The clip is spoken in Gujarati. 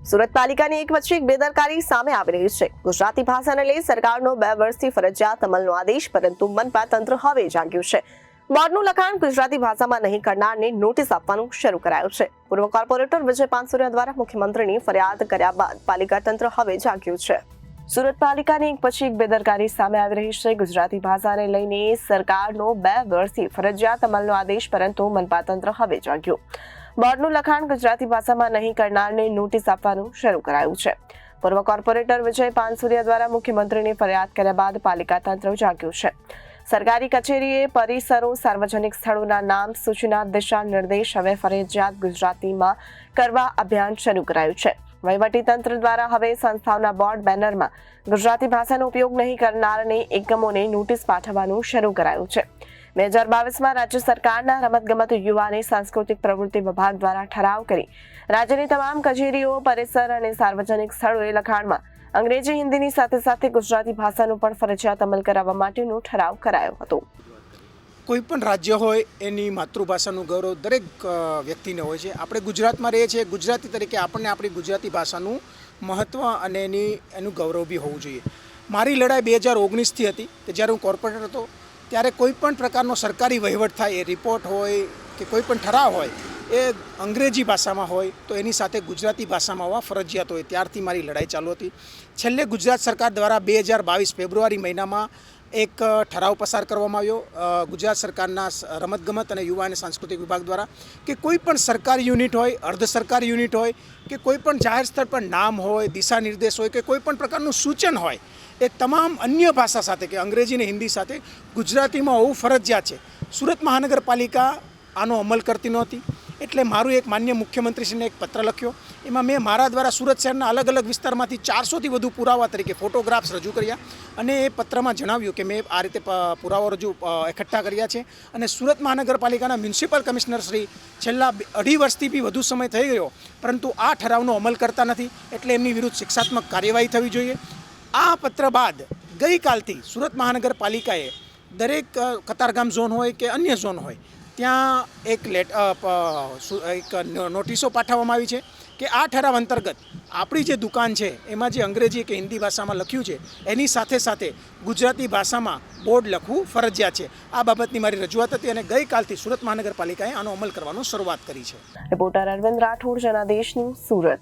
સુરત પાલિકાની એક પછી એક બેદરકારી સામે આવી રહી છે। ગુજરાતી ભાષાને લઈ સરકારનો 2 વર્ષથી ફરજિયાત અમલનો આદેશ, પરંતુ મનપા તંત્ર હવે જાગ્યું છે। બોર્ડનું લખાણ ગુજરાતી ભાષામાં નહીં કરનારને નોટિસ આપવાનું શરૂ કરાયું છે। પૂર્વ કોર્પોરેટર વિજય પાનસુરિયા દ્વારા મુખ્યમંત્રીની ફરિયાદ કર્યા બાદ પાલિકા તંત્ર હવે જાગ્યું છે। સુરત પાલિકાની એક પછી એક બેદરકારી સામે આવી રહી છે। ગુજરાતી ભાષાને લઈને સરકારનો 2 વર્ષથી ફરજિયાત અમલનો આદેશ, પરંતુ મનપા તંત્ર હવે જાગ્યું। બોર્ડનું લખાણ ગુજરાતી ભાષામાં નહીં કરનારને નોટિસ આપવાનું શરૂ કરાયું છે। પૂર્વ કોર્પોરેટર વિજય પાનસુરિયા દ્વારા મુખ્યમંત્રીની ફરિયાદ કર્યા બાદ પાલિકા તંત્ર જાગ્યું છે। સરકારી કચેરીએ પરિસરો, સાર્વજનિક સ્થળોના નામ, સૂચના, દિશા નિર્દેશ હવે ફરજિયાત ગુજરાતીમાં કરવા અભિયાન શરૂ કરાયું છે। વહીવટી તંત્ર દ્વારા હવે સંસ્થાઓના બોર્ડ, બેનરમાં ગુજરાતી ભાષાનો ઉપયોગ નહીં કરનારને એકમોને નોટિસ પાઠવવાનું શરૂ કરાયું છે। 2022માં રાજ્ય સરકારના રમતગમત, યુવા અને સાંસ્કૃતિક પ્રવૃત્તિ વિભાગ દ્વારા ઠરાવ કરી રાજ્યની તમામ કચેરીઓ, પરિસર અને સાર્વજનિક સ્થળોએ લખાણમાં અંગ્રેજી, હિન્દીની સાથે સાથે ગુજરાતી ભાષાનો પણ ફરજિયાત અમલ કરાવવા માટેનો ઠરાવ કરાયો હતો। કોઈ પણ રાજ્ય હોય એની માતૃભાષાનું ગૌરવ દરેક વ્યક્તિને હોય છે। આપણે ગુજરાતમાં રહીએ છીએ, ગુજરાતી તરીકે આપણને આપણી ગુજરાતી ભાષાનું મહત્ત્વ અને એનું ગૌરવ બી હોવું જોઈએ। મારી લડાઈ 2019થી હતી કે જ્યારે હું કોર્પોરેટર હતો, ત્યારે કોઈ પણ પ્રકારનો સરકારી વહીવટ થાય, એ રિપોર્ટ હોય કે કોઈ પણ ઠરાવ હોય, એ અંગ્રેજી ભાષામાં હોય તો એની સાથે ગુજરાતી ભાષામાં હોવા ફરજિયાત હોય। ત્યારથી મારી લડાઈ ચાલુ હતી। છેલ્લે ગુજરાત સરકાર દ્વારા 2022 ફેબ્રુઆરી મહિનામાં એક ઠરાવ પસાર કરવામાં આવ્યો ગુજરાત સરકારના રમતગમત અને યુવા અને સાંસ્કૃતિક વિભાગ દ્વારા કે કોઈ પણ સરકારી યુનિટ હોય, અર્ધ સરકારી યુનિટ હોય કે કોઈ પણ જાહેર સ્થળ પર નામ હોય, દિશા નિર્દેશ હોય કે કોઈ પણ પ્રકારનું સૂચન હોય, એ તમામ અન્ય ભાષા સાથે કે અંગ્રેજી અને હિન્દી સાથે ગુજરાતીમાં હોવું ફરજિયાત છે। સુરત મહાનગરપાલિકા આનો અમલ કરતી નહોતી, એટલે મારું એક માન્ય મુખ્યમંત્રીશ્રીને એક પત્ર લખ્યો। એમાં મેં મારા દ્વારા સુરત શહેરના અલગ અલગ વિસ્તારમાંથી 400થી વધુ પુરાવા તરીકે ફોટોગ્રાફ્સ રજૂ કર્યા અને એ પત્રમાં જણાવ્યું કે મેં આ રીતે પુરાવા એકઠા કર્યા છે અને સુરત મહાનગરપાલિકાના મ્યુનિસિપલ કમિશનર શ્રી છેલ્લા 2.5 વર્ષથી બી વધુ સમય થઈ ગયો, પરંતુ આ ઠરાવનો અમલ કરતા નથી, એટલે એમની વિરુદ્ધ શિક્ષાત્મક કાર્યવાહી થવી જોઈએ। આ પત્ર બાદ ગઈકાલથી સુરત મહાનગરપાલિકાએ દરેક કતારગામ ઝોન હોય કે અન્ય ઝોન હોય ત્યાં એક નોટિસો પાઠવવામાં આવી છે કે આ ઠરાવ અંતર્ગત આપણી જે દુકાન છે એમાં જે અંગ્રેજી કે હિન્દી ભાષામાં લખ્યું છે એની સાથે સાથે ગુજરાતી ભાષામાં બોર્ડ લખવું ફરજિયાત છે। આ બાબતની મારી રજૂઆત હતી અને ગઈકાલથી સુરત મહાનગરપાલિકાએ આનો અમલ કરવાનું શરૂઆત કરી છે। Reporter Arvind Rathod, Janadesh news, Surat.